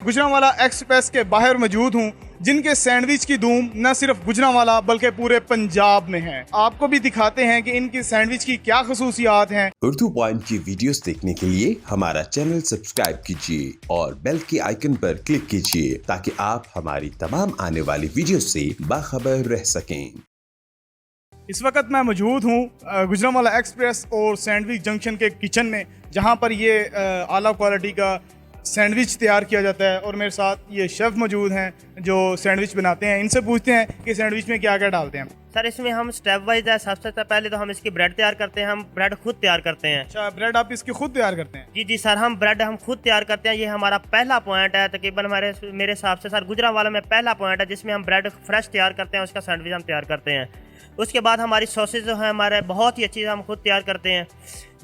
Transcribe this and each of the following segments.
Gujranwala express के बाहर मौजूद हूँ, जिनके सैंडविच की धूम न सिर्फ गुजरांवाला बल्कि पूरे पंजाब में है। आपको भी दिखाते हैं कि इनकी सैंडविच की क्या खसूसियात हैं। उर्दू पॉइंट की वीडियोस देखने के लिए हमारा चैनल सब्सक्राइब कीजिए और बेल के आइकन पर क्लिक कीजिए ताकि आप हमारी तमाम आने वाली वीडियो से बाखबर रह सकें। इस वक्त मैं मौजूद हूँ गुजरांवाला एक्सप्रेस और सैंडविच जंक्शन के किचन में, जहाँ पर ये आला क्वालिटी का सैंडविच तैयार किया जाता है। और मेरे साथ ये शेफ़ मौजूद हैं जो सैंडविच बनाते हैं। इनसे पूछते हैं कि सैंडविच में क्या क्या डालते हैं। सर इसमें हम स्टेप वाइज है। सबसे पहले तो हम इसकी ब्रेड तैयार करते हैं। हम ब्रेड खुद तैयार करते हैं। अच्छा, ब्रेड आप इसकी खुद तैयार करते हैं? जी सर, हम ब्रेड हम खुद तैयार करते हैं। ये हमारा पहला पॉइंट है तकरीबन मेरे हिसाब से सर गुजरांवाला में पहला पॉइंट है जिसमें हम ब्रेड फ्रेश तैयार करते हैं, उसका सैंडविच हम तैयार करते हैं। उसके बाद हमारी सॉसेज जो है हमारे बहुत ही अच्छी हम खुद तैयार करते हैं।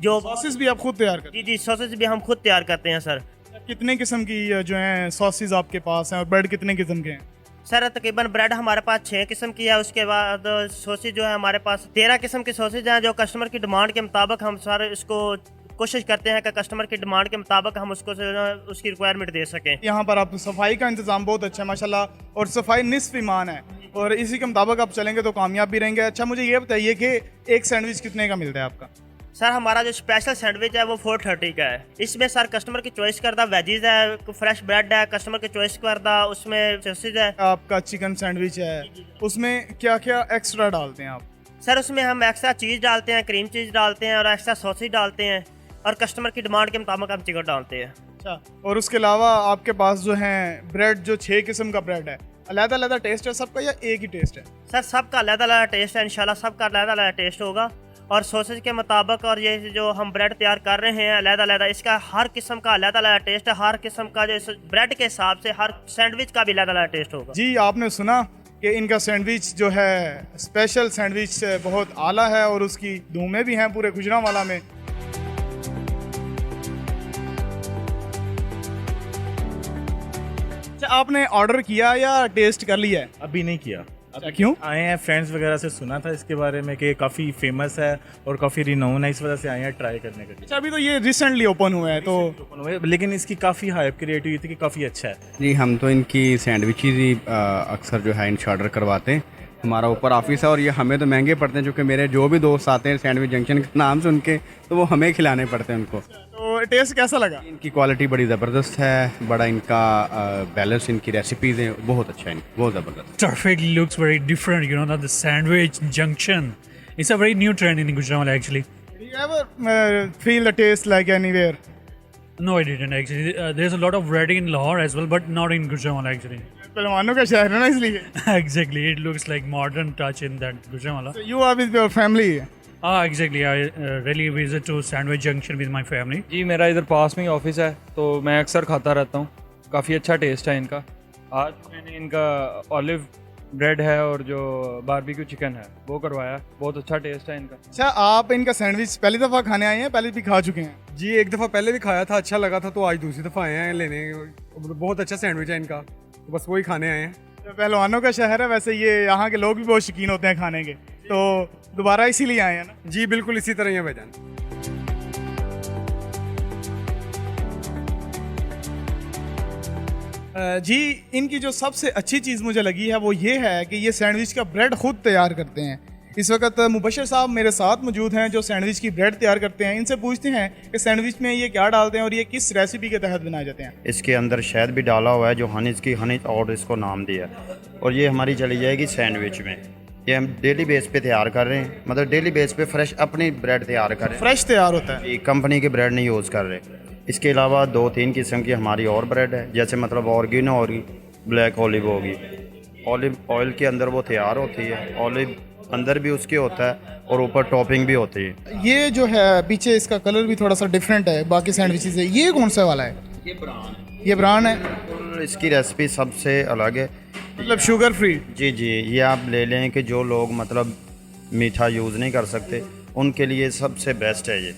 जो सॉसेज भी आप खुद तैयार करते हैं? जी सॉसेज भी हम खुद तैयार करते हैं सर। कितने किस्म की जो हैं सॉसेज आपके पास हैं और ब्रेड कितने किस्म के हैं? सर तकरीबन ब्रेड हमारे पास 6 किस्म की है। उसके बाद सॉसेज जो है हमारे पास 13 किस्म की सॉसेज हैं, जो कस्टमर की डिमांड के मुताबिक हम सारे इसको कोशिश करते हैं कि कस्टमर की डिमांड के मुताबिक हम उसको उसकी रिक्वायरमेंट दे सकें। यहाँ पर आप सफाई का इंतजाम बहुत अच्छा है माशाल्लाह, और सफाई निस्फ ईमान है, और इसी के मुताबिक आप चलेंगे तो कामयाब भी रहेंगे। अच्छा, मुझे ये बताइए कि एक सैंडविच कितने का मिलता है आपका? सर हमारा जो स्पेशल सैंडविच है वो 430 का है। इसमें सर कस्टमर की चॉइस करदा वेजीज है, फ्रेश ब्रेड है, कस्टमर की चॉइस करदा उसमें सॉसेज है। आपका चिकन सैंडविच है, उसमें क्या क्या एक्स्ट्रा डालते हैं आप? सर उसमें हम एक्स्ट्रा चीज़ डालते हैं, क्रीम चीज़ डालते हैं और एक्स्ट्रा सॉसेज डालते हैं, और कस्टमर की डिमांड के मुताबिक हम चिकन डालते हैं। अच्छा, और उसके अलावा आपके पास जो है ब्रेड, जो 6 किस्म का ब्रेड है, अलग-अलग टेस्ट है सबका या एक ही टेस्ट है? सर सबका अलग-अलग टेस्ट है, इंशाल्लाह सबका अलग-अलग टेस्ट होगा। और सॉसेज के मुताबिक और ये जो हम ब्रेड तैयार कर रहे हैं अलग-अलग, इसका हर किस्म का अलग-अलग टेस्ट है। हर किस्म का जो ब्रेड के हिसाब से हर सैंडविच का भी अलग-अलग टेस्ट होगा। जी, आपने सुना कि इनका सैंडविच जो है स्पेशल सैंडविच बहुत आला है और उसकी धूमें भी हैं पूरे गुजरांवाला में। अच्छा, आपने ऑर्डर किया या टेस्ट कर लिया है? अभी नहीं किया। अच्छा, क्यों? आए हैं, फ्रेंड्स वगैरह से सुना था इसके बारे में कि काफ़ी फेमस है और काफ़ी रिनोन है, इस वजह से आए हैं ट्राई करने के लिए। अच्छा, अभी तो ये रिसेंटली ओपन हुआ है तो लेकिन इसकी काफ़ी हाइप क्रिएट हुई थी कि काफ़ी अच्छा है। जी, हम तो इनकी सैंडविचेज़ ही अक्सर जो है इनसे ऑर्डर करवाते हैं। हमारा ऊपर ऑफिस है और ये हमें तो महंगे पड़ते हैं, क्योंकि मेरे जो भी दोस्त आते हैं सैंडविच जंक्शन के नाम सुन के, तो वो हमें खिलाने पड़ते हैं उनको। तो टेस्ट कैसा लगा? इनकी क्वालिटी बड़ी ज़बरदस्त है, बड़ा इनका बैलेंस, इनकी रेसिपीज़ हैं बहुत अच्छा है, बहुत ज़बरदस्त। Perfectly looks very different, you know, that the sandwich junction. It's a very new trend in Gujarat actually. Do you ever feel the taste like anywhere? No, I didn't actually. There's a lot of bread in Lahore as well, but not in Gujarat actually. पहलवानों का शहर है ना, इसलिए। Exactly, it looks like modern touch in that Gujarat. So you are with your family? Exactly. I really visit to Sandwich Junction with my family. जी, मेरा इधर पास में ही office है तो मैं अक्सर खाता रहता हूँ। काफ़ी अच्छा टेस्ट है इनका। आज मैंने इनका ऑलिव ब्रेड है और जो बारबेक्यू चिकन है वो करवाया, बहुत अच्छा टेस्ट है इनका। अच्छा, आप इनका सैंडविच पहली दफ़ा खाने आए हैं, पहले भी खा चुके हैं? जी, एक दफ़ा पहले भी खाया था, अच्छा लगा था, तो आज दूसरी दफ़ा आए हैं लेने। बहुत अच्छा सैंडविच है इनका, तो बस वही खाने आए हैं। तो पहलवानों का शहर है, वैसे ये यहाँ के लोग भी बहुत शौकीन होते हैं खाने के, तो दोबारा इसीलिए आए हैं ना? जी बिल्कुल, इसी तरह ही है भाईजान। जी, इनकी जो सबसे अच्छी चीज़ मुझे लगी है वो ये है कि ये सैंडविच का ब्रेड खुद तैयार करते हैं। इस वक्त मुबशर साहब मेरे साथ मौजूद हैं जो सैंडविच की ब्रेड तैयार करते हैं। इनसे पूछते हैं कि सैंडविच में ये क्या डालते हैं और ये किस रेसिपी के तहत बनाए जाते हैं। इसके अंदर शहद भी डाला हुआ है, जो हनी और इसको नाम दिया, और ये हमारी चली जाएगी सैंडविच में। ये हम डेली बेस पे तैयार कर रहे हैं, मतलब डेली बेस पे फ्रेश अपनी ब्रेड तैयार कर रहे हैं। फ्रेश तैयार होता है? ये कंपनी की ब्रेड नहीं यूज़ कर रहे। इसके अलावा 2-3 किस्म की हमारी और ब्रेड है, जैसे मतलब ऑर्गेनो होगी, ब्लैक ऑलिव होगी। ऑलिव ऑयल के अंदर वो तैयार होती है, ऑलिव अंदर भी उसके होता है और ऊपर टॉपिंग भी होती है। ये जो है पीछे इसका कलर भी थोड़ा सा डिफरेंट है बाकी सैंडविच से। ये कौन सा वाला है? ये ब्रान है। और इसकी रेसिपी सबसे अलग है, मतलब शुगर फ्री? जी, ये आप ले लें कि जो लोग मतलब मीठा यूज़ नहीं कर सकते, उनके लिए सबसे बेस्ट है ये।